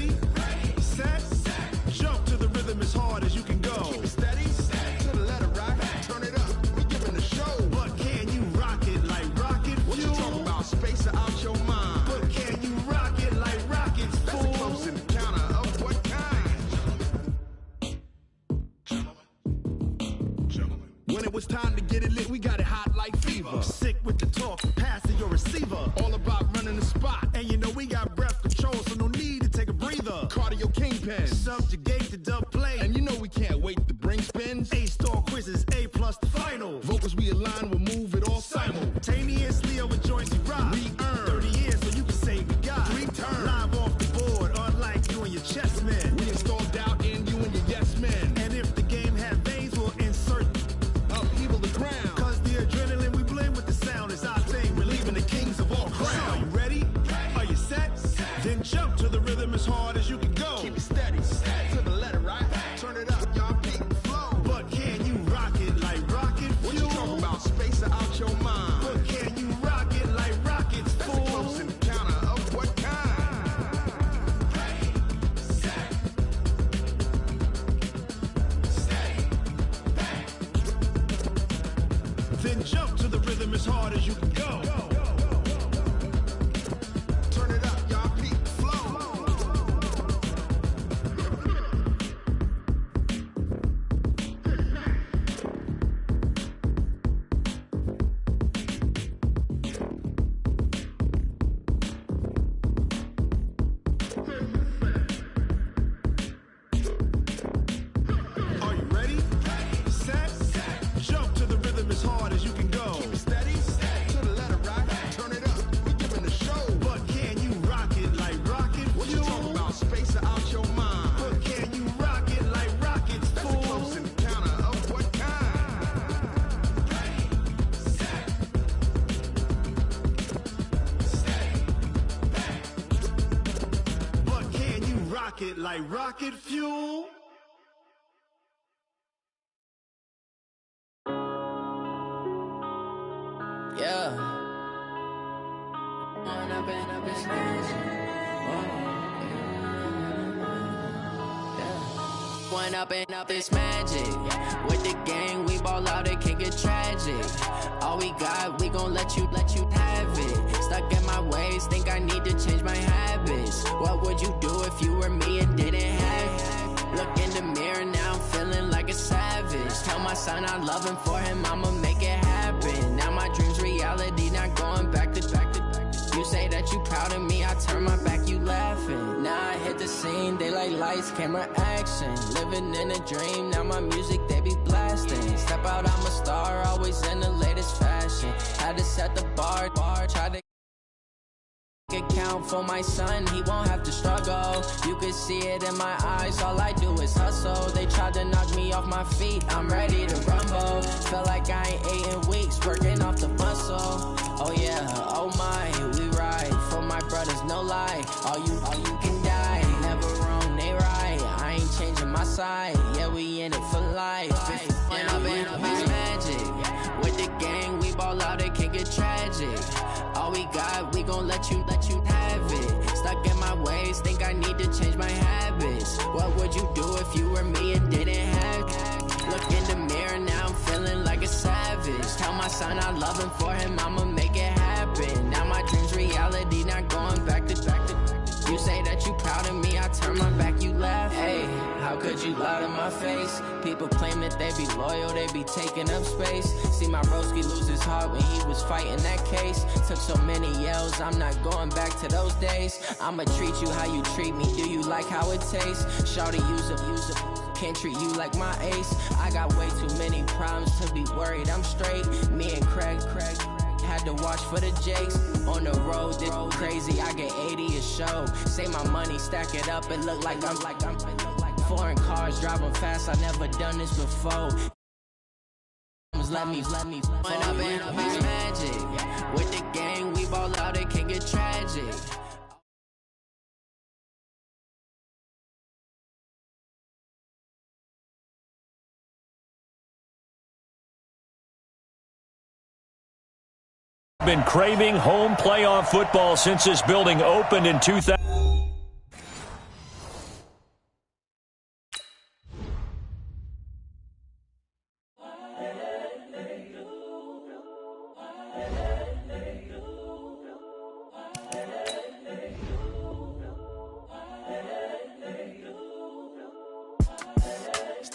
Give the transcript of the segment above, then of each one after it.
ready? Set, jump to the rhythm as hard as you can go. Keep it steady, to the letter, right? Turn it up, we giving the show. But can you rock it like rocket fuel? What you talking about? Space it out your mind. But can you rock it like rockets, That's fool? a close encounter of what kind? Gentlemen. When it was time to get it lit, we got it hot like fever. Sick with the talk, pass to your receiver. All about running the spot. And you know we got breath control, so no need to take a breather. Cardio kingpin. Subjugate the dub play. And you know we can't wait to bring spins. A-star quizzes, A+ the final. Vocals we align, we'll move it all Simultaneously over joints we rock. We earn 30 years so you can say we got 3 turns. live off the board, unlike you and your chess men. We install doubt in you and your yes men. And if the game had veins, we'll insert Upheaval the ground. cause the adrenaline we blend with the sound is our thing, relieving the kings of all Crown. crown. Are you ready? Are you set? Then jump to the rhythm as hard as you can go. Keep it steady, to the letter, right? Turn it up, y'all beat the flow. But can you rock it like rocket fuel? What you talking about? Space it out your mind. But can you rock it like rockets, That's a fool? close encounter of what kind? Then jump to the rhythm as hard as you can go. Turn it up, y'all beat the flow. Are you ready? Set, jump to the rhythm as hard as you can go. Keep it steady, to the letter, right? Turn it up, we giving the show. But can you rock it like rocket What you fuel? talking about? Space it out your mind. But can you rock it like rockets, That's a fool? close encounter of what kind? But can you rock it like rocket fuel? Yeah. When I've been up in stage. When up it's magic. With the gang, we ball out, it can get tragic. All we got, we gon' let you have it. Stuck in my ways, think I need to change my habits. What would you do if you were me and didn't have it? Look in the mirror now, I'm feeling like a savage. Tell my son I love him, for him I'ma make it happen. Now my dream's reality, not going back to. You say that you proud of me, I turn my back, you laughing. Now I hit the scene, they like lights, camera, action. Living in a dream, now my music, they be blasting. Step out, I'm a star, always in the latest fashion. Had to set the bar, try to account for my son, he won't have to struggle. You can see it in my eyes, all I do is hustle. They tried to knock me off my feet, I'm ready to rumble. Feel like I ain't ate in weeks, working off the muscle. Oh yeah, oh my, we ride for my brothers, no lie. All you can die, never wrong, they right. I ain't changing my side, yeah, we in it for life. When I've been up, it's magic. With the gang, we ball out, it can get tragic. All we got, we gon' let you have it. Stuck in my ways, think I need to change my habits. What would you do if you were me and didn't have it? Look in the mirror now, I'm feeling like a savage. Tell my son I love him, for him I'ma make it happen. Now my dream's reality, not going back to. You say that you proud of me, I turn my back, you laugh. Hey, how could you lie to my face? People claim that they be loyal, they be taking up space. See my broski lose his heart when he was fighting that case. Took so many yells, I'm not going back to those days. I'ma treat you how you treat me, do you like how it tastes? Shawty, use it. Can't treat you like my ace. I got way too many problems to be worried, I'm straight. Me and Craig had to watch for the Jakes. On the road, this crazy, I get 80 a show. Say my money, stack it up, it look like I'm foreign cars, driving fast, I never done this before. Let me when I've been up, it's magic. With the gang, we ball out, it can get tragic. Been craving home playoff football since this building opened in 2000.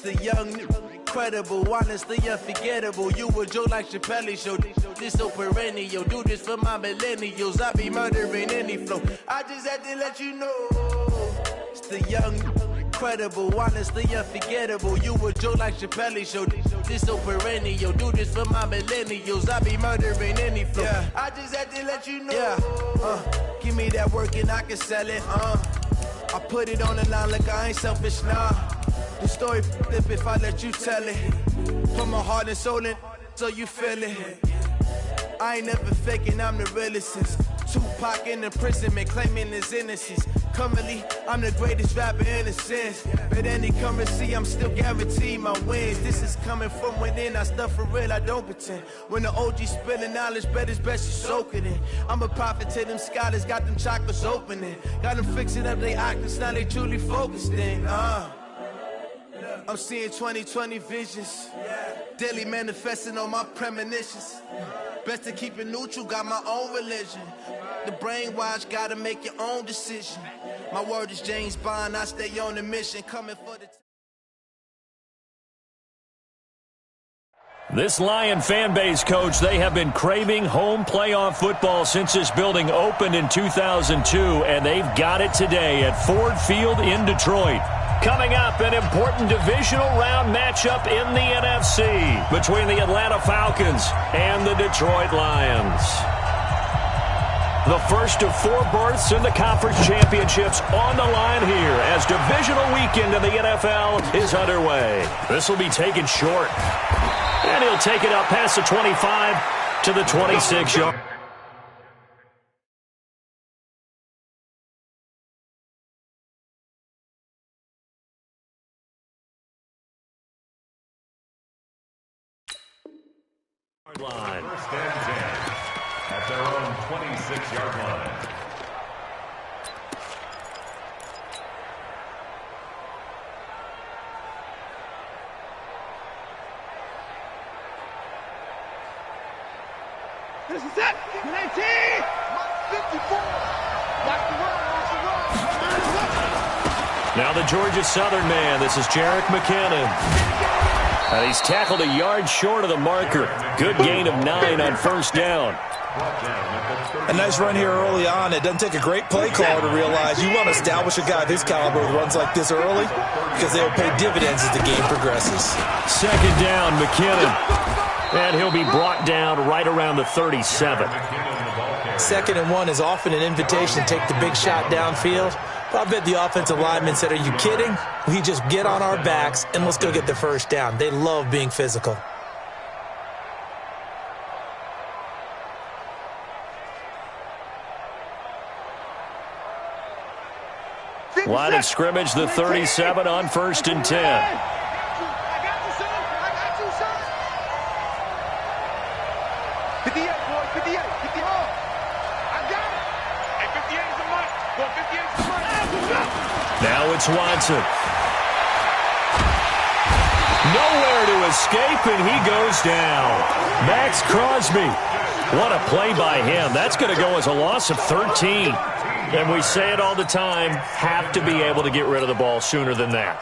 The young, incredible, honestly unforgettable. You a joke like Chappelle Show. This so perennial. Do this for my millennials. I be murdering any flow. I just had to let you know. It's the young, incredible, honestly unforgettable. You a joke like Chappelle Show. This so perennial. Do this for my millennials. I be murdering any flow. Yeah. I just had to let you know. Yeah. Give me that work and I can sell it. I put it on the line like I ain't selfish, nah. The story flip if I let you tell it. Put my heart and soul in so you feel it. I ain't never faking, I'm the realest since Tupac in imprisonment, claiming his innocence. Currently, I'm the greatest rapper in a sense. But any currency, I'm still guaranteed my wins. This is coming from within, I stuff for real, I don't pretend. When the OG spilling knowledge, bet it's best you soak it in. I'm a prophet to them scholars, got them chakras opening. Got them fixing up they octaves, now they truly focused in. I'm seeing 2020 visions. Daily manifesting on my premonitions. Best to keep it neutral, got my own religion. The brainwash, gotta make your own decision. My word is James Bond, I stay on the mission. Coming for the... This Lion fan base, Coach, they have been craving home playoff football since this building opened in 2002, and they've got it today at Ford Field in Detroit. Coming up, an important divisional round matchup in the NFC between the Atlanta Falcons and the Detroit Lions. The first of 4 berths in the conference championships on the line here as divisional weekend in the NFL is underway. This will be taken short. And he'll take it up past the 25 to the 26-yard. Line. First and 10 at their own 26-yard line. This is it. 19. 54. Watch the run. Now the Georgia Southern man. This is Jerick McKinnon. And he's tackled a yard short of the marker. Good gain of 9 on first down. A nice run here early on. It doesn't take a great play caller to realize you want to establish a guy of his caliber with runs like this early because they'll pay dividends as the game progresses. Second down, McKinnon. And he'll be brought down right around the 37. 2nd and 1 is often an invitation to take the big shot downfield. But I bet the offensive lineman said, are you kidding? We just get on our backs and let's go get the first down. They love being physical. Line of scrimmage, the 37 on 1st and 10. Now it's Watson. Nowhere to escape, and he goes down. Max Crosby. What a play by him. That's going to go as a loss of 13. And we say it all the time, have to be able to get rid of the ball sooner than that.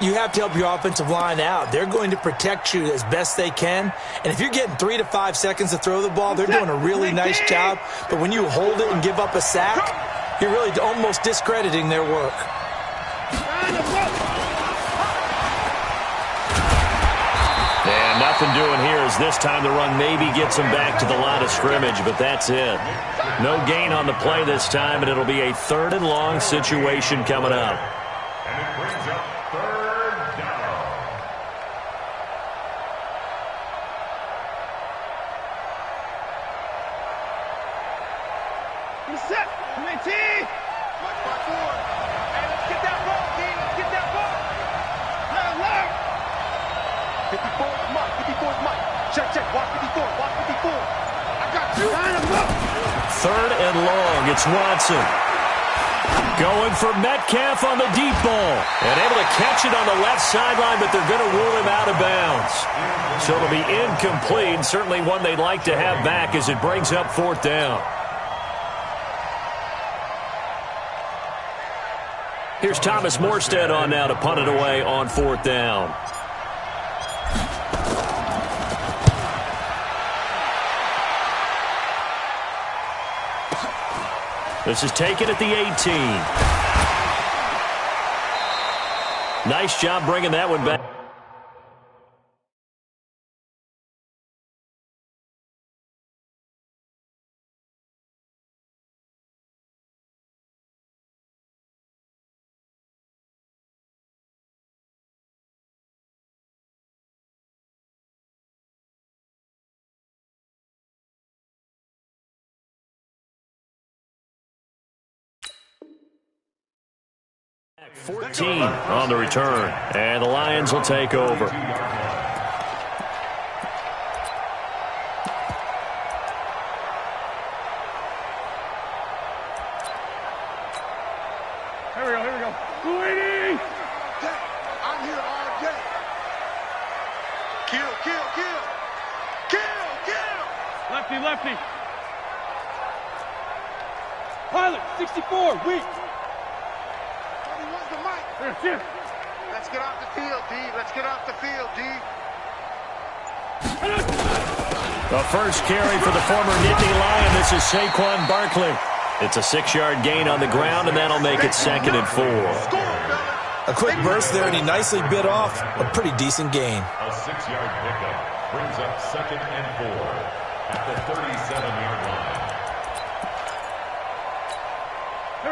You have to help your offensive line out. They're going to protect you as best they can. And if you're getting 3 to 5 seconds to throw the ball, they're doing a really nice job. But when you hold it and give up a sack, you're really almost discrediting their work. And nothing doing here as this time the run maybe gets him back to the line of scrimmage, but that's it. No gain on the play this time, and it'll be a 3rd and long situation coming up. And it brings up 3rd down. Set. 19. Watch my board. Hey, let's get that ball, D. Let's get that ball. Left. 54 is Mike. 54 is Mike. Check. Watch 54. Watch 54. I got you. Line him up. 3rd and long. It's Watson. Going for Metcalf on the deep ball. And able to catch it on the left sideline, but they're going to rule him out of bounds. So it'll be incomplete. Certainly one they'd like to have back as it brings up 4th down. Here's Thomas Morstead on now to punt it away on 4th down. This is taken at the 18. Nice job bringing that one back. Back 14 on the return, and the Lions will take over. Here we go. 280! I'm here all day. Kill. Lefty. Pilot, 64, weak. Where's the mic? Here. Let's get off the field, D. The first carry for the former Nittany Lion. This is Saquon Barkley. It's a 6-yard gain on the ground, and that'll make it 2nd and 4. A quick burst there, and he nicely bit off a pretty decent gain. A 6-yard pickup brings up 2nd and 4 at the 37-yard line.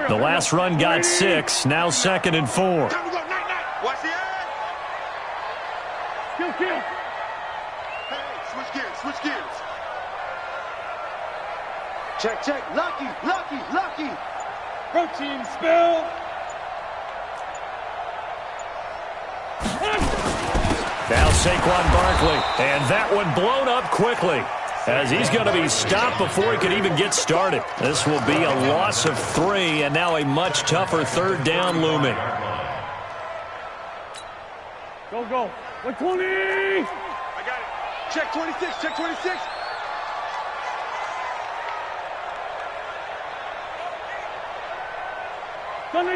The last run got 6, now 2nd and 4. Time to go, night. Watch the edge. Kill. Hey, switch gears. Check. Lucky. Protein spill. Now Saquon Barkley, and that one blown up quickly, as he's going to be stopped before he can even get started. This will be a loss of 3, and now a much tougher 3rd down looming. Go. 120! I got it. Check 26.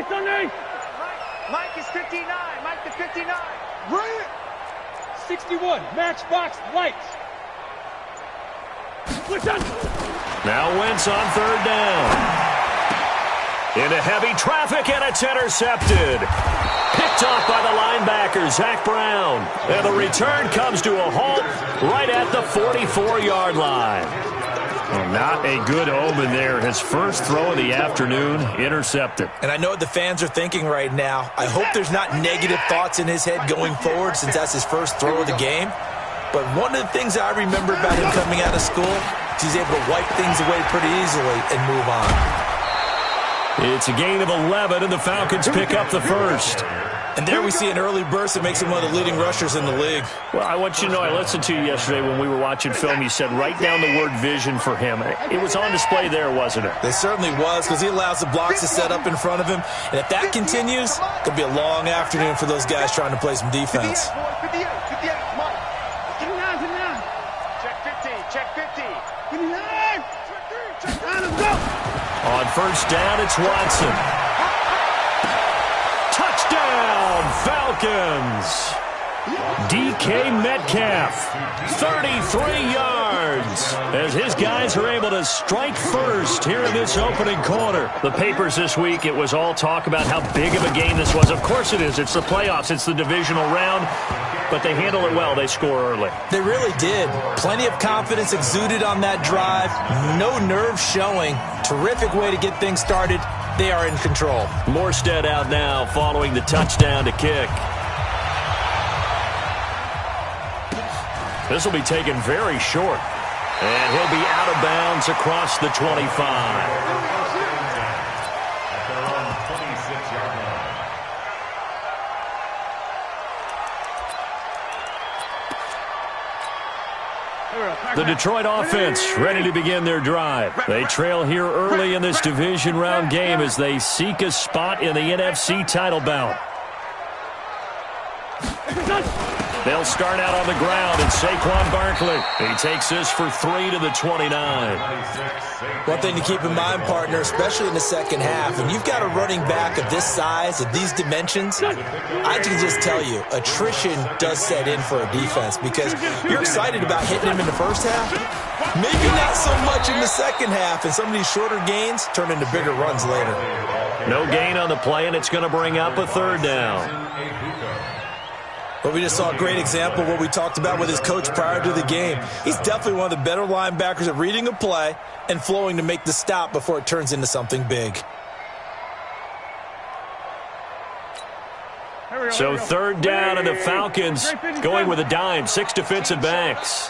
Sunday! Mike is 59. Mike to 59. Bring it. 61, matchbox lights. Now Wentz on 3rd down. Into heavy traffic, and it's intercepted. Picked off by the linebacker, Zach Brown. And the return comes to a halt right at the 44-yard line. Well, not a good omen there. His first throw of the afternoon, intercepted. And I know what the fans are thinking right now. I hope there's not negative thoughts in his head going forward, since that's his first throw of the game. But one of the things I remember about him coming out of school is he's able to wipe things away pretty easily and move on. It's a gain of 11, and the Falcons pick up the first. And there we see an early burst that makes him one of the leading rushers in the league. Well, I want you to know, I listened to you yesterday when we were watching film. You said write down the word vision for him. It was on display there, wasn't it? It certainly was, because he allows the blocks to set up in front of him. And if that continues, it could be a long afternoon for those guys trying to play some defense. 58, Mike. Get down. Check 50. Give me that. Check down, let's go. On first down, it's Watson. Touchdown, Falcons. DK Metcalf, 33 yards, as his guys are able to strike first here in this opening quarter. The papers this week, it was all talk about how big of a game this was. Of course it is. It's the playoffs. It's the divisional round. But they handle it well. They score early. They really did. Plenty of confidence exuded on that drive. No nerves showing. Terrific way to get things started. They are in control. Morstead out now following the touchdown to kick. This will be taken very short. And he'll be out of bounds across the 25. At their own 26-yard line. The Detroit offense ready to begin their drive. They trail here early in this division round game as they seek a spot in the NFC title bout. They'll start out on the ground, and Saquon Barkley, he takes this for 3 to the 29. One thing to keep in mind, partner, especially in the second half, when you've got a running back of this size, of these dimensions, I can just tell you, attrition does set in for a defense, because you're excited about hitting him in the first half, Maybe not so much in the second half, and some of these shorter gains turn into bigger runs later. No gain on the play, and it's going to bring up a third down. But we just saw a great example of what we talked about with his coach prior to the game. He's definitely one of the better linebackers at reading a play and flowing to make the stop before it turns into something big. So third down, and the Falcons going with a dime. 6 defensive backs.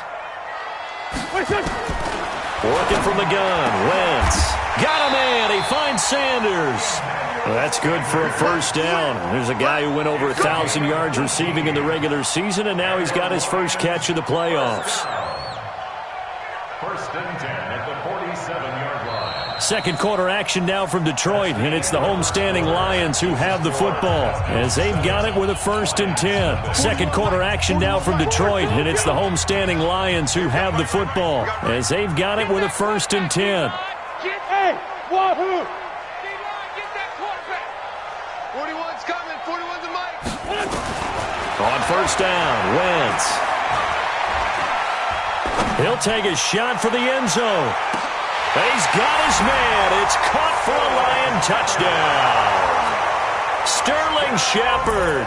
Working from the gun. Wentz. Got a man. He finds Sanders. Well, that's good for a first down. There's a guy who went over 1,000 yards receiving in the regular season, and now he's got his first catch of the playoffs. First and 10 at the 47-yard line. Second quarter action now from Detroit, and it's the homestanding Lions who have the football as they've got it with a first and 10. Second quarter action now from Detroit, and it's the homestanding Lions who have the football as they've got it with a first and 10. Hey, wahoo! 41's coming. 41's a mic. On first down, Wentz. He'll take a shot for the end zone. And he's got his man. It's caught for a Lion touchdown. Sterling Shepard,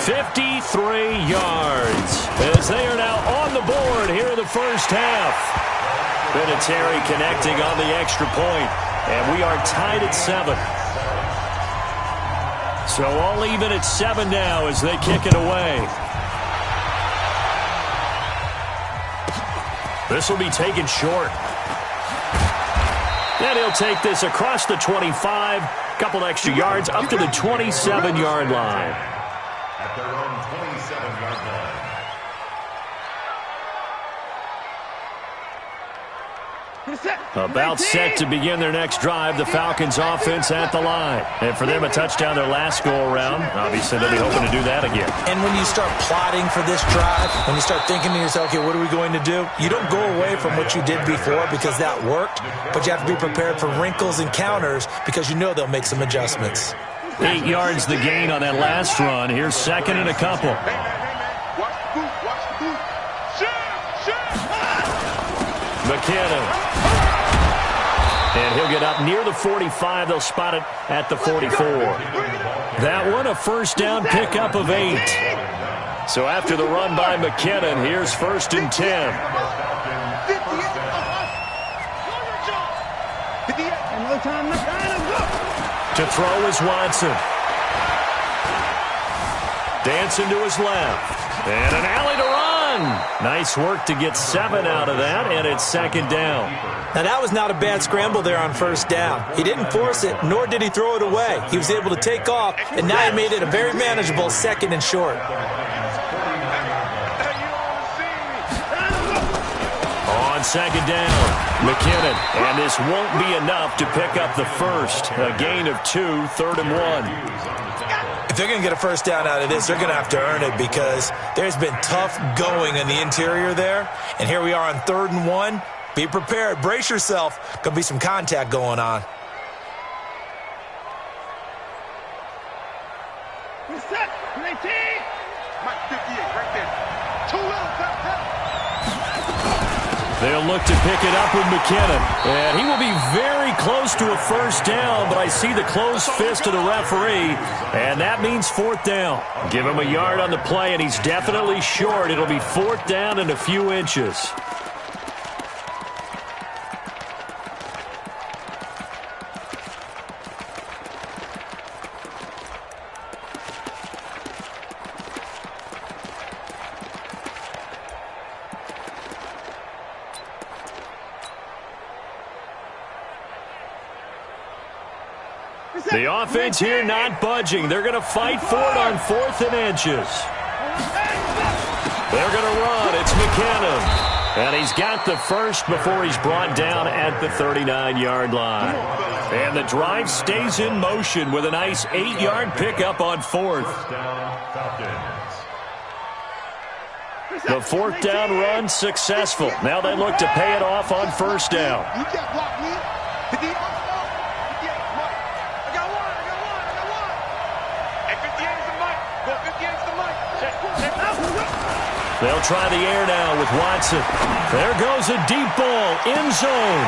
53 yards. As they are now on the board here in the first half. Vinatieri connecting on the extra point. And we are tied at 7. So all even at 7 now as they kick it away. This will be taken short. And he'll take this across the 25, couple extra yards up to the 27-yard line. At their own 27-yard line. About set to begin their next drive, the Falcons offense at the line. And for them, a touchdown their last go-around. Obviously, they'll be hoping to do that again. And when you start plotting for this drive, when you start thinking to yourself, okay, what are we going to do? You don't go away from what you did before because that worked, but you have to be prepared for wrinkles and counters because you know they'll make some adjustments. 8 yards the gain on that last run. Here's second and a couple. Watch the boot. Watch the boot. McKinnon. And he'll get up near the 45. They'll spot it at the 44. That one, a first down pickup of 8. So after the run by McKinnon, here's first and 10. To throw is Watson. Dancing to his left. And an alley to run. Nice work to get 7 out of that, and it's second down. Now, that was not a bad scramble there on first down. He didn't force it, nor did he throw it away. He was able to take off, and now he made it a very manageable second and short. On second down, McKinnon. And this won't be enough to pick up the first. A gain of 2, third and 1. If they're going to get a first down out of this, they're going to have to earn it because there's been tough going in the interior there. And here we are on third and 1. Be prepared. Brace yourself. Going to be some contact going on. Reset. Mike 58 right there. 2 left. They'll look to pick it up with McKinnon. And he will be very close to a first down, but I see the closed fist of the referee, and that means fourth down. Give him a yard on the play, and he's definitely short. It'll be fourth down and a few inches. The offense here not budging. They're going to fight for it on 4th and inches. They're going to run. It's McKinnon. And he's got the first before he's brought down at the 39-yard line. And the drive stays in motion with a nice 8-yard pickup on 4th. The fourth down run successful. Now they look to pay it off on first down. You can't block me. They'll try the air now with Watson. There goes a deep ball, end zone.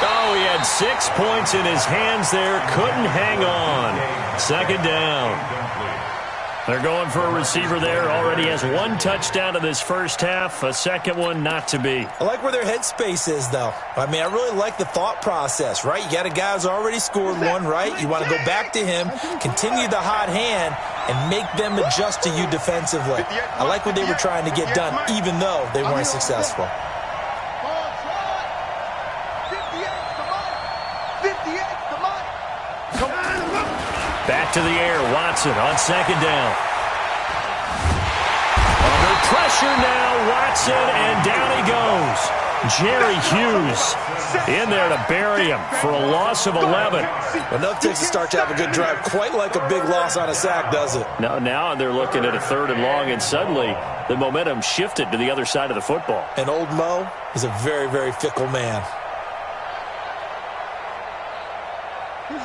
Oh, he had 6 points in his hands there. Couldn't hang on. Second down. They're going for a receiver there. Already has 1 touchdown in this first half. A second one not to be. I like where their headspace is, though. I mean, I really like the thought process, right? You got a guy who's already scored one, right? You want to go back to him, continue the hot hand, and make them adjust to you defensively. I like what they were trying to get done, even though they weren't successful. Back to the air, Watson on second down. Under pressure now, Watson, and down he goes. Jerry Hughes in there to bury him for a loss of 11. Enough takes to start to have a good drive. Quite like a big loss on a sack, does it? No, now they're looking at a 3rd and long, and suddenly the momentum shifted to the other side of the football. And old Mo is a very, very fickle man.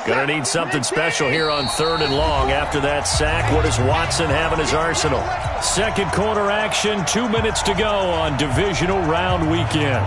Gonna need something special here on 3rd and long. After that sack, what does Watson have in his arsenal? Second quarter action, 2 minutes to go on divisional round weekend.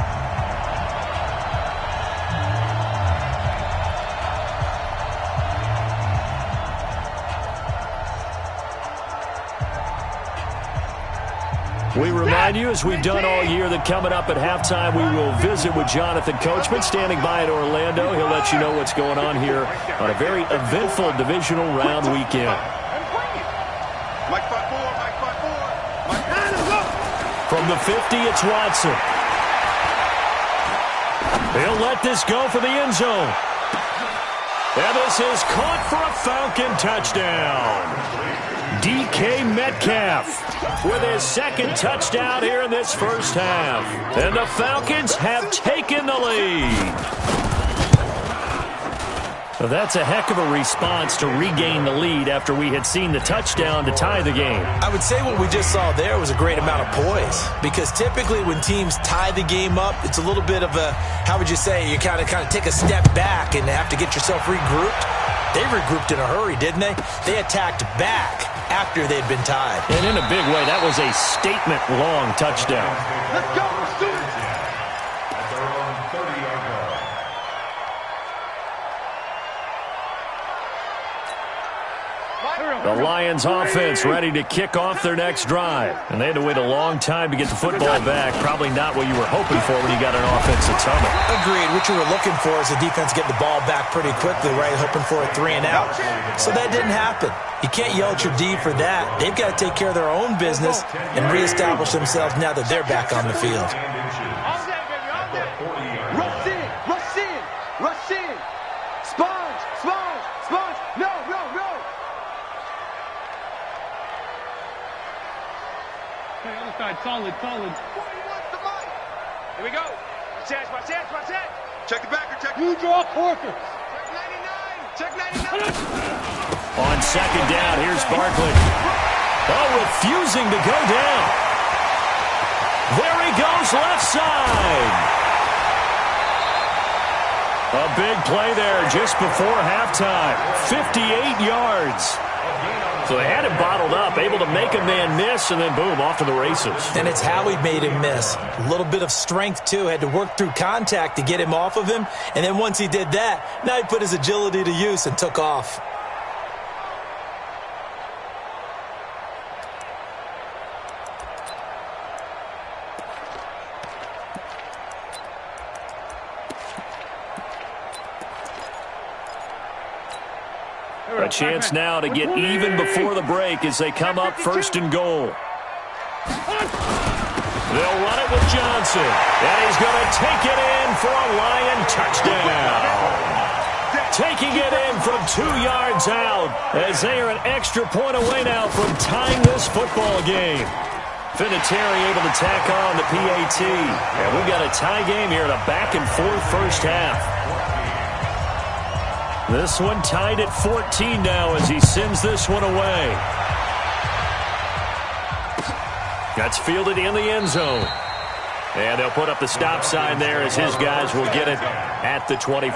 We remind you, as we've done all year, that coming up at halftime, we will visit with Jonathan Coachman, standing by in Orlando. He'll let you know what's going on here on a very eventful divisional round weekend. From the 50, it's Watson. He'll let this go for the end zone. And this is caught for a Falcon touchdown. DK Metcalf with his second touchdown here in this first half. And the Falcons have taken the lead. Well, that's a heck of a response to regain the lead after we had seen the touchdown to tie the game. I would say what we just saw there was a great amount of poise, because typically when teams tie the game up, it's a little bit of a, how would you say, you kind of take a step back and have to get yourself regrouped. They regrouped in a hurry, didn't they? They attacked back after they'd been tied. And in a big way, that was a statement-long touchdown. Let's go, let's do it. At their own 30-yard line. The Lions offense ready to kick off their next drive. And they had to wait a long time to get the football back. Probably not what you were hoping for when you got an offensive tunnel. Agreed. What you were looking for is the defense get the ball back pretty quickly, right? Hoping for a 3 and out. So that didn't happen. You can't yell at your D for that. They've got to take care of their own business and reestablish themselves now that they're back on the field. Rush in, rush in, rush in. Sponge, sponge, sponge. No, no, no. Hey, other side, solid, solid. Here we go. Watch that. Check the backer, check. You draw Corker. Check 99. On second down, here's Barkley. Oh, refusing to go down. There he goes, left side. A big play there just before halftime. 58 yards. So they had him bottled up, able to make a man miss, and then boom, off to the races. And it's how he made him miss. A little bit of strength, too. Had to work through contact to get him off of him. And then once he did that, now he put his agility to use and took off. A chance now to get even before the break as they come up 1st and goal. They'll run it with Johnson. And he's going to take it in for a Lion touchdown. Taking it in from 2 yards out as they are an extra point away now from tying this football game. Vinatieri able to tack on the PAT. And we've got a tie game here in a back-and-forth first half. This one tied at 14 now as he sends this one away. That's fielded in the end zone. And they'll put up the stop sign there as his guys will get it at the 25.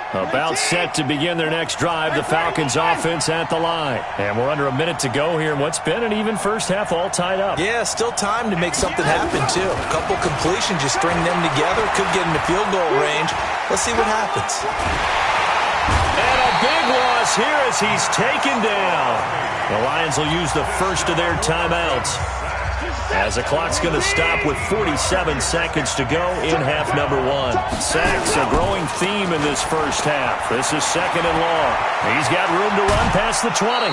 About set to begin their next drive, the Falcons offense at the line. And we're under a minute to go here in what's been an even first half, all tied up. Yeah, still time to make something happen, too. A couple completions, you string them together, could get into field goal range. Let's see what happens. And a big loss here as he's taken down. The Lions will use the first of their timeouts, as the clock's going to stop with 47 seconds to go in half number one. Sacks, a growing theme in this first half. This is second and long. He's got room to run past the 20.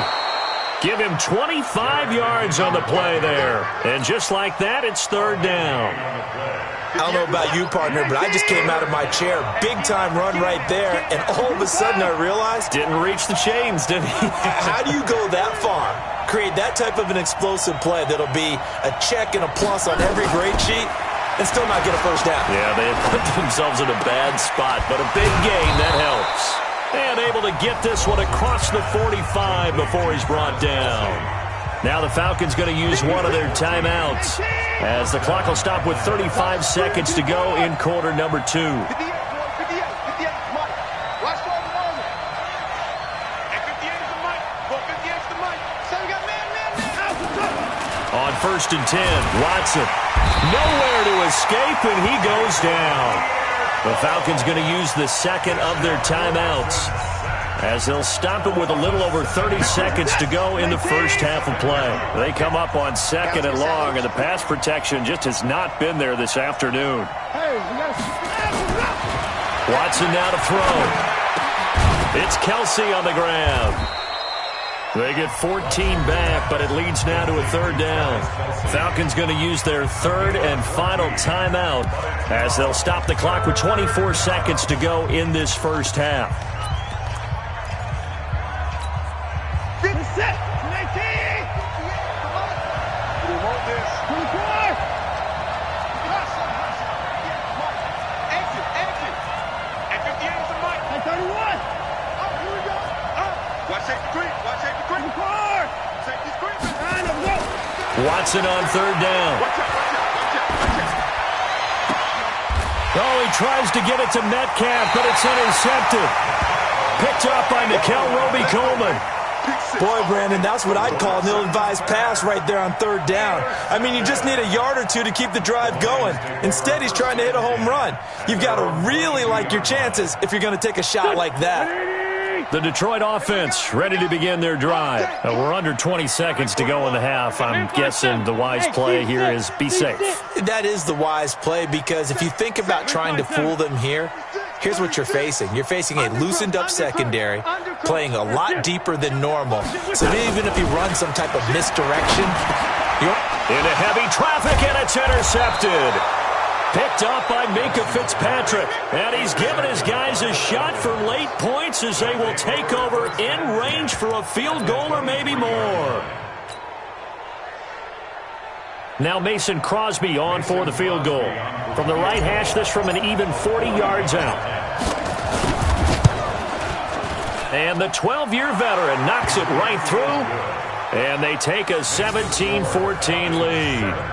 Give him 25 yards on the play there. And just like that, it's third down. I don't know about you, partner, but I just came out of my chair. Big-time run right there, and all of a sudden I realized... Didn't reach the chains, did he? How do you go that far? Create that type of an explosive play that'll be a check and a plus on every grade sheet and still not get a first down. Yeah, they have put themselves in a bad spot, but a big gain, that helps. And able to get this one across the 45 before he's brought down. Now the Falcons going to use one of their timeouts, as the clock will stop with 35 seconds to go in quarter number 2. On first and 10, Watson. Nowhere to escape, and he goes down. The Falcons going to use the second of their timeouts, as they'll stop it with a little over 30 seconds to go in the first half of play. They come up on second and long, and the pass protection just has not been there this afternoon. Watson now to throw. It's Kelsey on the ground. They get 14 back, but it leads now to a third down. Falcons going to use their third and final timeout, as they'll stop the clock with 24 seconds to go in this first half. Watson on third down. Oh, he tries to get it to Metcalf, but it's intercepted. Picked up by Nickel Roby-Coleman. Boy, Brandon, that's what I'd call an ill-advised pass right there on third down. I mean, you just need a yard or two to keep the drive going. Instead, he's trying to hit a home run. You've got to really like your chances if you're going to take a shot like that. The Detroit offense ready to begin their drive. We're under 20 seconds to go in the half. I'm guessing the wise play here is be safe. That is the wise play, because if you think about trying to fool them here, here's what you're facing. You're facing a loosened-up secondary, playing a lot deeper than normal. So even if you run some type of misdirection, you're into heavy traffic, and it's intercepted. Picked up by Minkah Fitzpatrick. And he's given his guys a shot for late points, as they will take over in range for a field goal or maybe more. Now Mason Crosby on for the field goal. From the right hash, this from an even 40 yards out. And the 12-year veteran knocks it right through. And they take a 17-14 lead.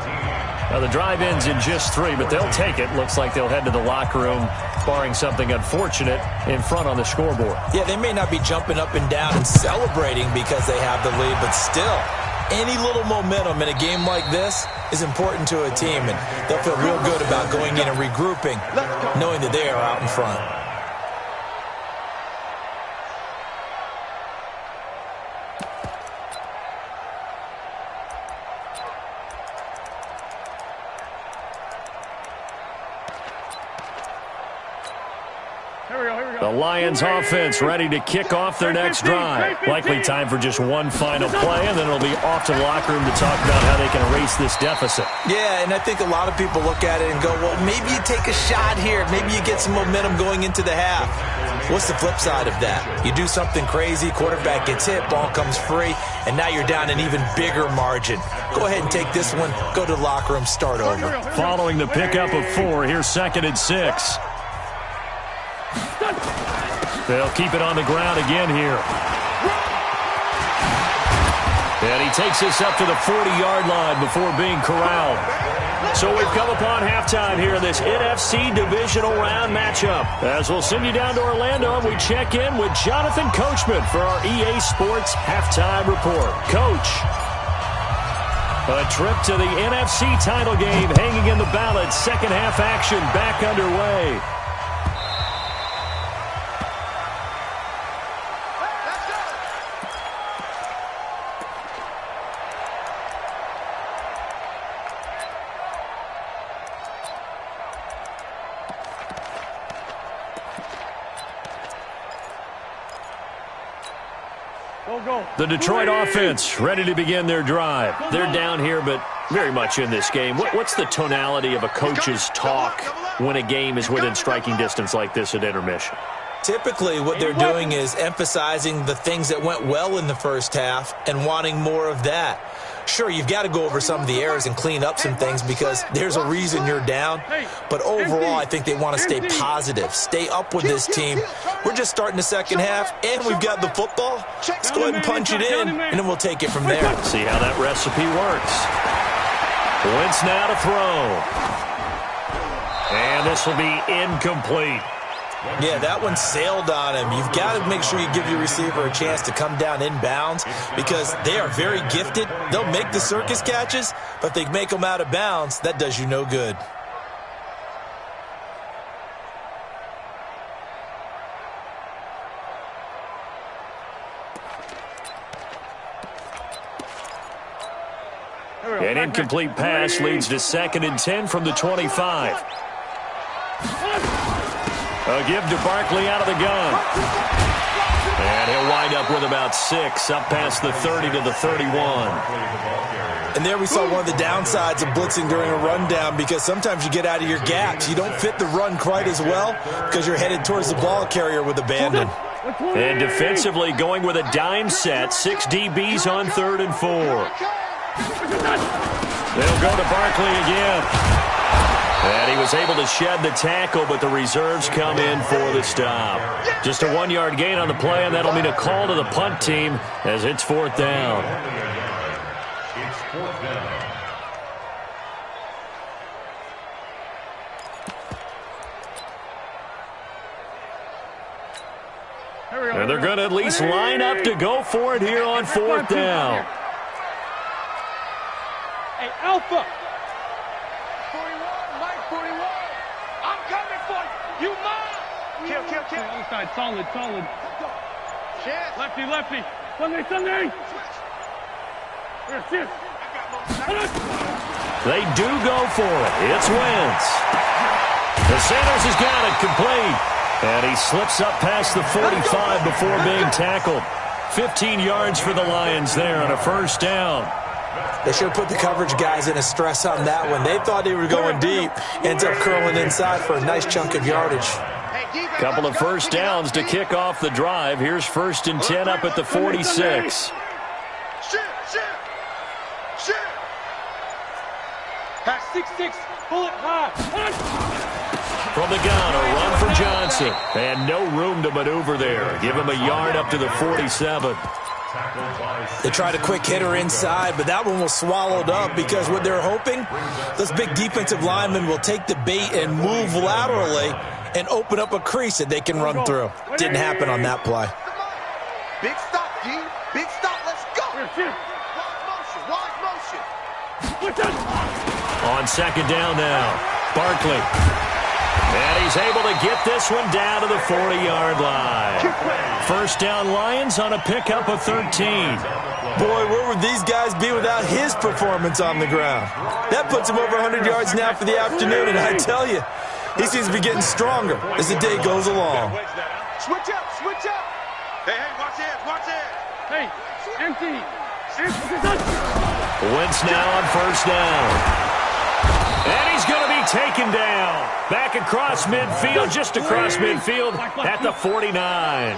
Now, the drive ends in just 3, but they'll take it. Looks like they'll head to the locker room, barring something unfortunate, in front on the scoreboard. Yeah, they may not be jumping up and down and celebrating because they have the lead, but still, any little momentum in a game like this is important to a team, and they'll feel real good about going in and regrouping, knowing that they are out in front. The Lions offense ready to kick off their next drive. Likely time for just one final play, and then it'll be off to the locker room to talk about how they can erase this deficit. Yeah, and I think a lot of people look at it and go, well, maybe you take a shot here. Maybe you get some momentum going into the half. What's the flip side of that? You do something crazy, quarterback gets hit, ball comes free, and now you're down an even bigger margin. Go ahead and take this one, go to the locker room, start over. Following the pickup of 4, here's 2nd and 6. They'll keep it on the ground again here. And he takes this up to the 40-yard line before being corralled. So we've come upon halftime here in this NFC Divisional Round matchup. As we'll send you down to Orlando, and we check in with Jonathan Coachman for our EA Sports Halftime Report. Coach, a trip to the NFC title game hanging in the balance. Second half action back underway. The Detroit offense ready to begin their drive. They're down here, but very much in this game. What's the tonality of a coach's talk when a game is within striking distance like this at intermission? Typically, what they're doing is emphasizing the things that went well in the first half and wanting more of that. Sure, you've got to go over some of the errors and clean up some things because there's a reason you're down. But overall, I think they want to stay positive, stay up with this team. We're just starting the second half, and we've got the football. Let's go ahead and punch it in, and then we'll take it from there. See how that recipe works. Wentz now to throw. And this will be incomplete. Yeah, that one sailed on him. You've got to make sure you give your receiver a chance to come down inbounds because they are very gifted. They'll make the circus catches, but if they make them out of bounds, that does you no good. An incomplete pass leads to 2nd and 10 from the 25. A give to Barkley out of the gun. And he'll wind up with about 6, up past the 30 to the 31. And there we saw one of the downsides of blitzing during a rundown because sometimes you get out of your gaps. You don't fit the run quite as well because you're headed towards the ball carrier with abandon. And defensively going with a dime set, 6 DBs on 3rd and 4. They'll go to Barkley again. And he was able to shed the tackle, but the reserves come in for the stop. Just a 1-yard gain on the play, and that'll mean a call to the punt team as it's 4th down. It's 4th down. And they're going to at least line up to go for it here on 4th down. Hey, Alpha! 41, Mike 41. I'm coming for you. You mine. Kill. Other side, solid. Chance. Lefty. Sunday. Yes. They do go for it. It's Wentz. The Sanders has got it complete. And he slips up past the 45 before being tackled. 15 yards for the Lions there on a 1st down. They should have put the coverage guys in a stress on that one. They thought they were going deep. Ends up curling inside for a nice chunk of yardage. Couple of 1st downs to kick off the drive. Here's 1st and 10 up at the 46. Shoot. Pass 6-6. Pull it high. From the gun, a run for Johnson. And no room to maneuver there. Give him a yard up to the 47. They tried a quick hitter inside, but that one was swallowed up because what they're hoping, those big defensive linemen will take the bait and move laterally and open up a crease that they can run through. Didn't happen on that play. Big stop, D. Big stop. Let's go. Wide motion. On 2nd down now, Barkley. And he's able to get this one down to the 40-yard line. 1st down Lions on a pickup of 13. Boy, where would these guys be without his performance on the ground? That puts him over 100 yards now for the afternoon, and I tell you, he seems to be getting stronger as the day goes along. Switch up. Hey, watch it. Hey, empty. Wentz now on 1st down. And he's going to be taken down. Back across midfield, just across midfield at the 49.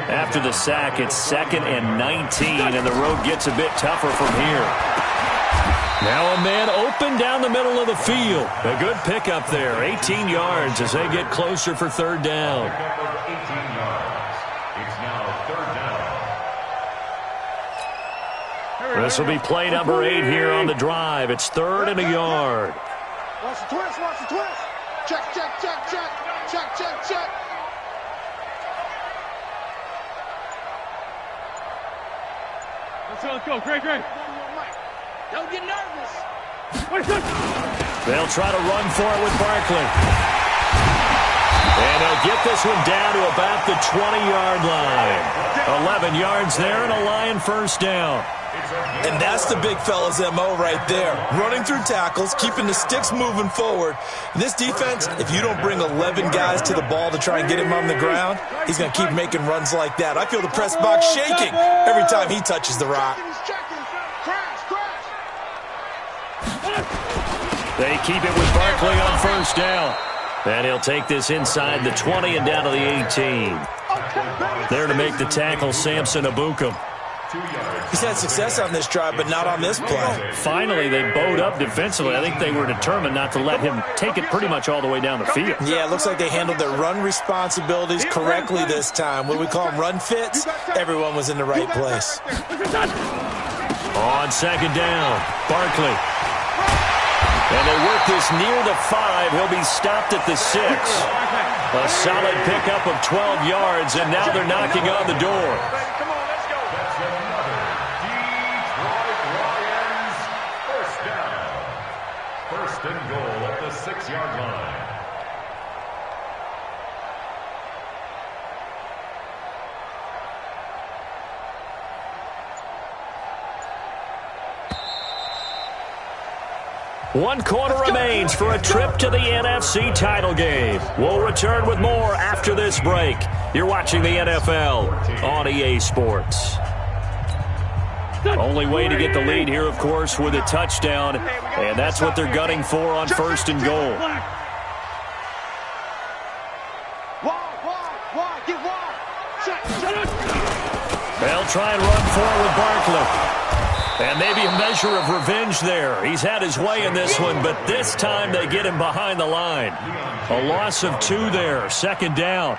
After the sack, it's 2nd and 19, and the road gets a bit tougher from here. Now a man open down the middle of the field. A good pickup there, 18 yards as they get closer for 3rd down. 18 yards. It's now 3rd down. This will be play number 8 here on the drive. It's 3rd and a yard. Watch the twist, watch the twist. Check, check, check, check. Check, check, check. Let's go. Great. Don't get nervous. They'll try to run for it with Barkley. And they'll get this one down to about the 20-yard line. 11 yards there and a Lion first down. And that's the big fella's MO right there. Running through tackles, keeping the sticks moving forward. In this defense, if you don't bring 11 guys to the ball to try and get him on the ground, he's going to keep making runs like that. I feel the press box shaking every time he touches the rock. They keep it with Barkley on first down. And he'll take this inside the 20 and down to the 18. There to make the tackle, Samson Abukum. He's had success on this drive, but not on this play. Finally, they bowed up defensively. I think they were determined not to let him take it pretty much all the way down the field. Yeah, it looks like they handled their run responsibilities correctly this time. What do we call them, run fits? Everyone was in the right place. On second down, Barkley. And they work this near the 5. He'll be stopped at the 6. A solid pickup of 12 yards, and now they're knocking on the door. First and goal at the 6-yard line. One quarter remains for a trip to the NFC title game. We'll return with more after this break. You're watching the NFL on EA Sports. Only way to get the lead here, of course, with a touchdown, and that's what they're gunning for on first and goal. They'll try and run forward with Barkley. And maybe a measure of revenge there. He's had his way in this one, but this time they get him behind the line. A loss of 2 there, second down.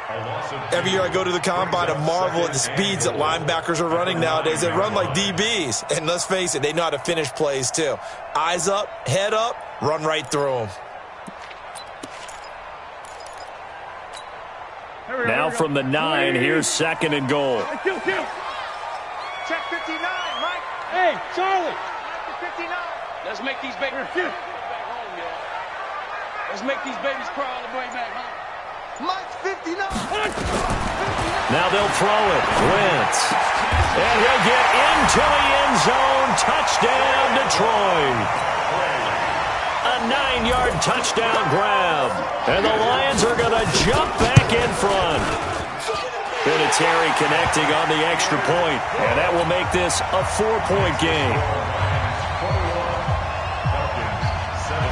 Every year I go to the combine and marvel at the speeds that linebackers are running nowadays. They run like DBs. And let's face it, they know how to finish plays too. Eyes up, head up, run right through them. Now from the 9, here's second and goal. Check 59, Mike. Hey, Charlie. 59. Let's make these babies Let's make these babies crawl all the way back home. Mike's 59. Now they'll throw it. Wentz. And he'll get into the end zone. Touchdown, Detroit. A 9-yard touchdown grab. And the Lions are going to jump back in front. Vinatieri connecting on the extra point, and that will make this a 4-point game.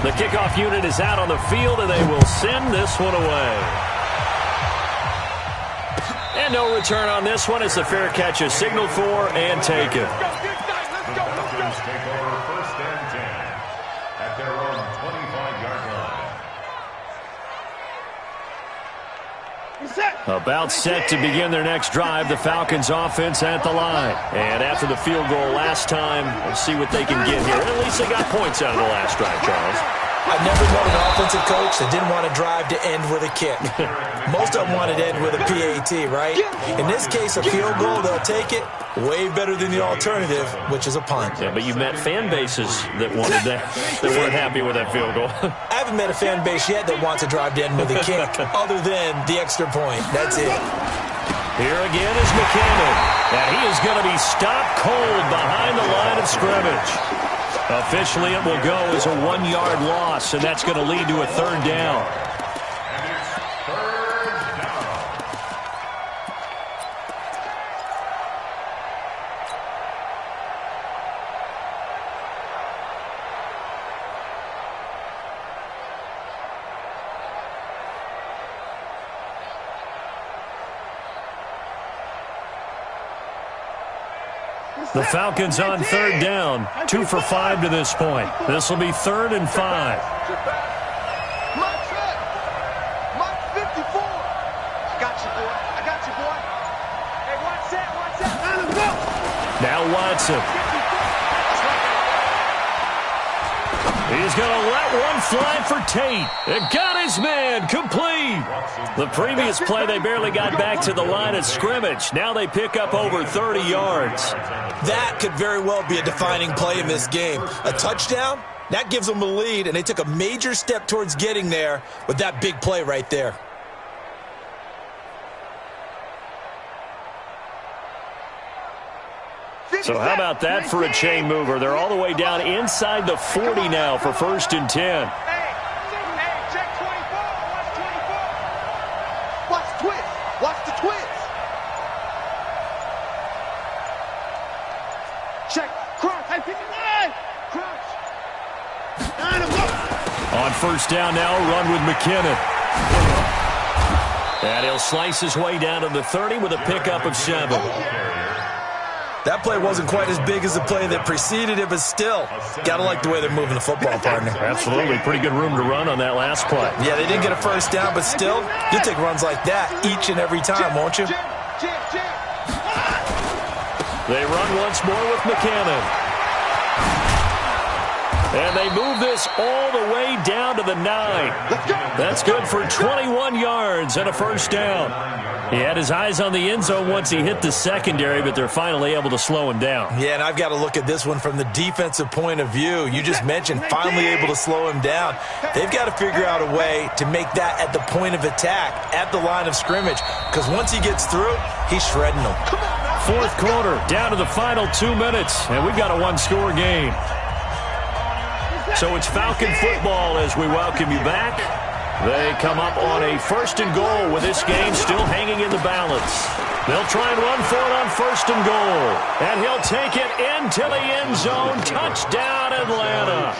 The kickoff unit is out on the field, and they will send this one away. And no return on this one as the fair catch is signaled for and taken. Take over first and 10 at their own 25-yard line. About set to begin their next drive, the Falcons offense at the line. And after the field goal last time, we'll see what they can get here. At least they got points out of the last drive, Charles. I've never known an offensive coach that didn't want to drive to end with a kick. Most of them wanted to end with a PAT, right? In this case, a field goal, they'll take it. Way better than the alternative, which is a punt. Yeah, but you met fan bases that wanted that, that weren't happy with that field goal. I haven't met a fan base yet that wants to drive to end with a kick, other than the extra point. That's it. Here again is McKinnon. And he is going to be stopped cold behind the line of scrimmage. Officially, it will go as a 1-yard loss, and that's going to lead to a third down. And it's third down. The Falcons on third down, 2 for 5 to this point. This will be 3rd and 5. Mike set. Mike 54. I got you, boy. I got you, boy. Hey, watch that, watch that. Now let's go. Now Watson. He's going to let one fly for Tate. It got his man complete. The previous play, they barely got back to the line of scrimmage. Now they pick up over 30 yards. That could very well be a defining play in this game. A touchdown, that gives them a lead, and they took a major step towards getting there with that big play right there. So how about that for a chain mover? They're all the way down inside the 40 now for 1st and 10. Hey, check 24. Watch 24. Watch twist. Watch the twist. Check. Crunch. Hey, 59. Crunch. On 1st down now, a run with McKinnon. And he'll slice his way down to the 30 with a pickup of 7. That play wasn't quite as big as the play that preceded it, but still, got to like the way they're moving the football, partner. Absolutely. Pretty good room to run on that last play. Yeah, they didn't get a 1st down, but still, you'll take runs like that each and every time, won't you? They run once more with McKinnon. And they move this all the way down to the 9. That's good for 21 yards and a 1st down. He had his eyes on the end zone once he hit the secondary, but they're finally able to slow him down. Yeah, and I've got to look at this one from the defensive point of view. You just mentioned finally able to slow him down. They've got to figure out a way to make that at the point of attack, at the line of scrimmage, because once he gets through, he's shredding them. 4th quarter, down to the final 2 minutes, and we've got a one-score game. So it's Falcon football as we welcome you back. They come up on a 1st and goal with this game still hanging in the balance. They'll try and run for it on 1st and goal. And he'll take it into the end zone. Touchdown, Atlanta.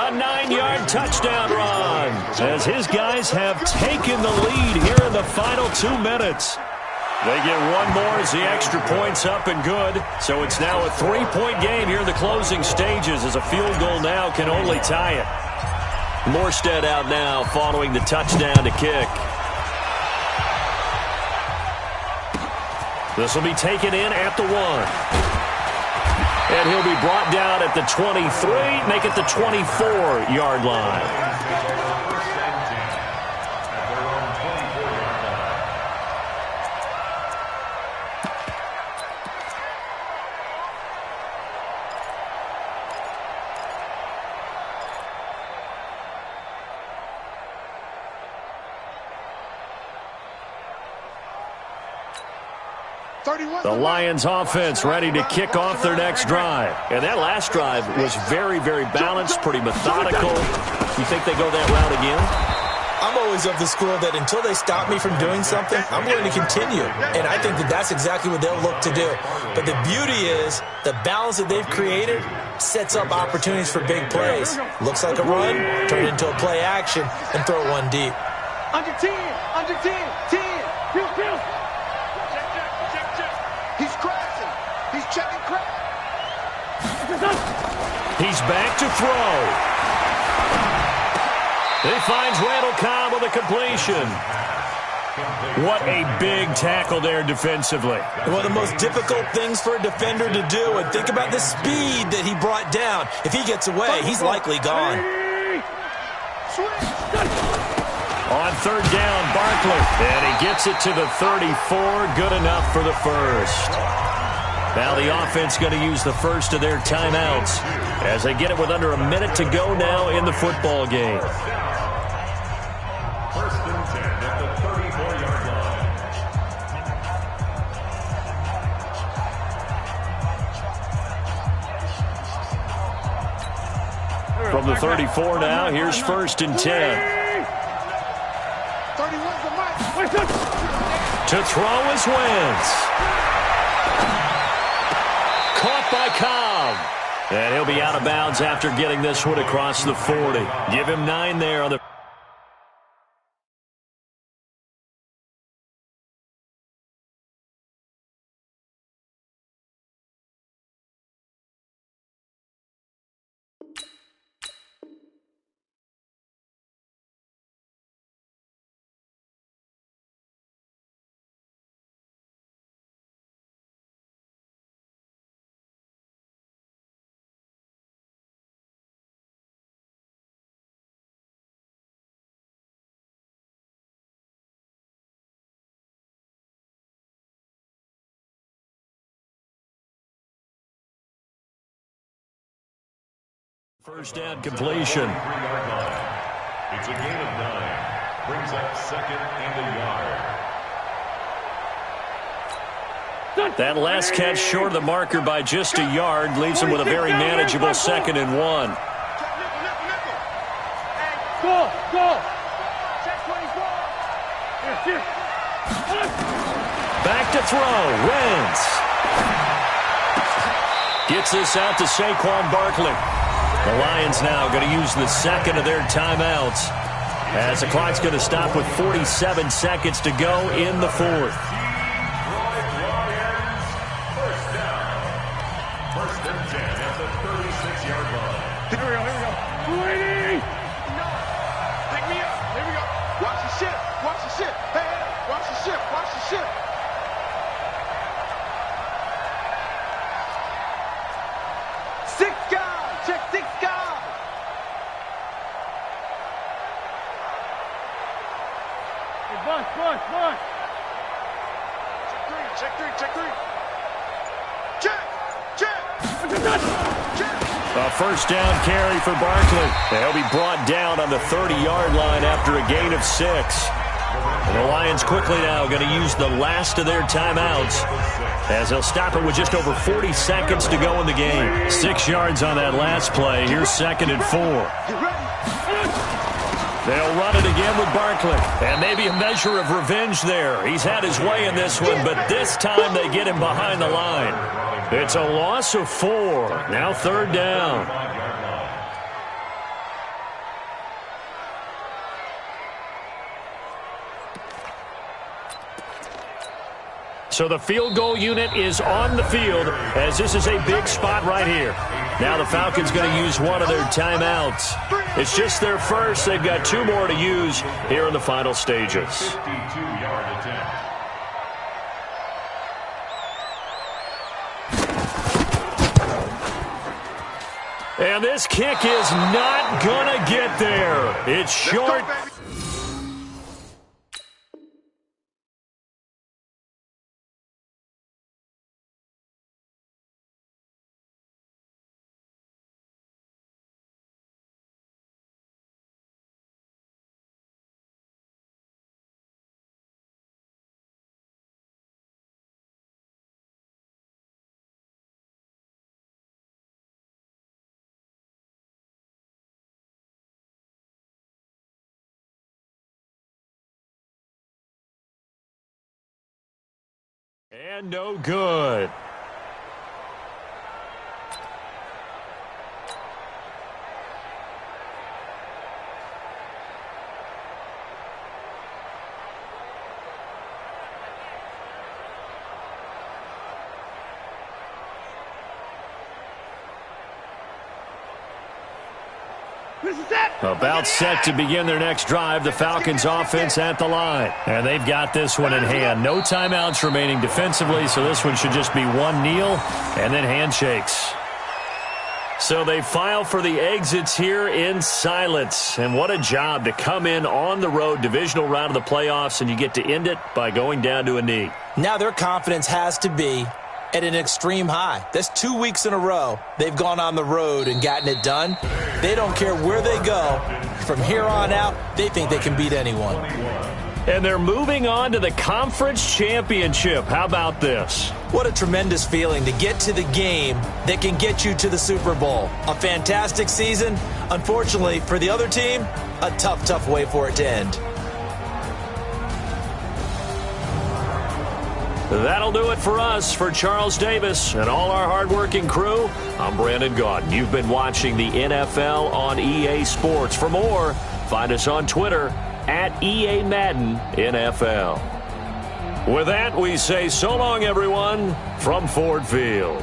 A 9-yard touchdown run as his guys have taken the lead here in the final 2 minutes. They get one more as the extra point's up and good. So it's now a 3-point game here in the closing stages as a field goal now can only tie it. Morstead out now following the touchdown to kick. This will be taken in at the 1. And he'll be brought down at the 23, make it the 24-yard line. The Lions offense ready to kick off their next drive. And that last drive was very, very balanced, pretty methodical. You think they go that route again? I'm always of the school that until they stop me from doing something, I'm going to continue. And I think that that's exactly what they'll look to do. But the beauty is the balance that they've created sets up opportunities for big plays. Looks like a run, turn it into a play action, and throw one deep. Under 10, 10. He's crashing. He's checking crack. He's back to throw. He finds Randall Cobb with a completion. What a big tackle there defensively. One of the most difficult things for a defender to do, and think about the speed that he brought down. If he gets away, he's likely gone. On 3rd down, Barkley. And he gets it to the 34. Good enough for the 1st. Now the offense going to use the first of their timeouts as they get it with under a minute to go now in the football game. 1st and 10 at the 34-yard line. From the 34 now, here's 1st and 10. To throw is Wentz. Caught by Cobb. And he'll be out of bounds after getting this one across the 40. Give him 9 there on the First down completion. It's a gain of 9. Brings up 2nd and a yard. That last catch short of the marker by just a yard leaves him with a very manageable 2nd and 1. Go! Back to throw. Wentz. Gets this out to Saquon Barkley. The Lions now going to use the second of their timeouts as the clock's going to stop with 47 seconds to go in the 4th. First and 10 at the 36-yard line. Here we go. Brady! Pick me up. Here we go. Watch the ship. Hey, watch the ship. Six guys. Check 6 guys. Hey, bus. Check three. A first down carry for Barkley. He'll be brought down on the 30-yard line after a gain of 6. And the Lions quickly now going to use the last of their timeouts as they'll stop it with just over 40 seconds to go in the game. 6 yards on that last play. Here's 2nd and 4. They'll run it again with Barkley. And maybe a measure of revenge there. He's had his way in this one, but this time they get him behind the line. It's a loss of 4. Now 3rd down. So the field goal unit is on the field as this is a big spot right here. Now the Falcons going to use one of their timeouts. It's just their first. They've got 2 more to use here in the final stages. 52-yard attempt. And this kick is not going to get there. It's short. And no good. About set to begin their next drive, the Falcons offense at the line. And they've got this one in hand. No timeouts remaining defensively, so this one should just be one kneel and then handshakes. So they file for the exits here in silence. And what a job to come in on the road, divisional round of the playoffs, and you get to end it by going down to a knee. Now their confidence has to be at an extreme high. That's 2 weeks in a row they've gone on the road and gotten it done. They don't care where they go. From here on out, they think they can beat anyone. And they're moving on to the conference championship. How about this? What a tremendous feeling to get to the game that can get you to the Super Bowl. A fantastic season. Unfortunately, for the other team, a tough way for it to end. That'll do it for us. For Charles Davis and all our hardworking crew, I'm Brandon Gaudin. You've been watching the NFL on EA Sports. For more, find us on Twitter at EA Madden NFL. With that, we say so long, everyone, from Ford Field.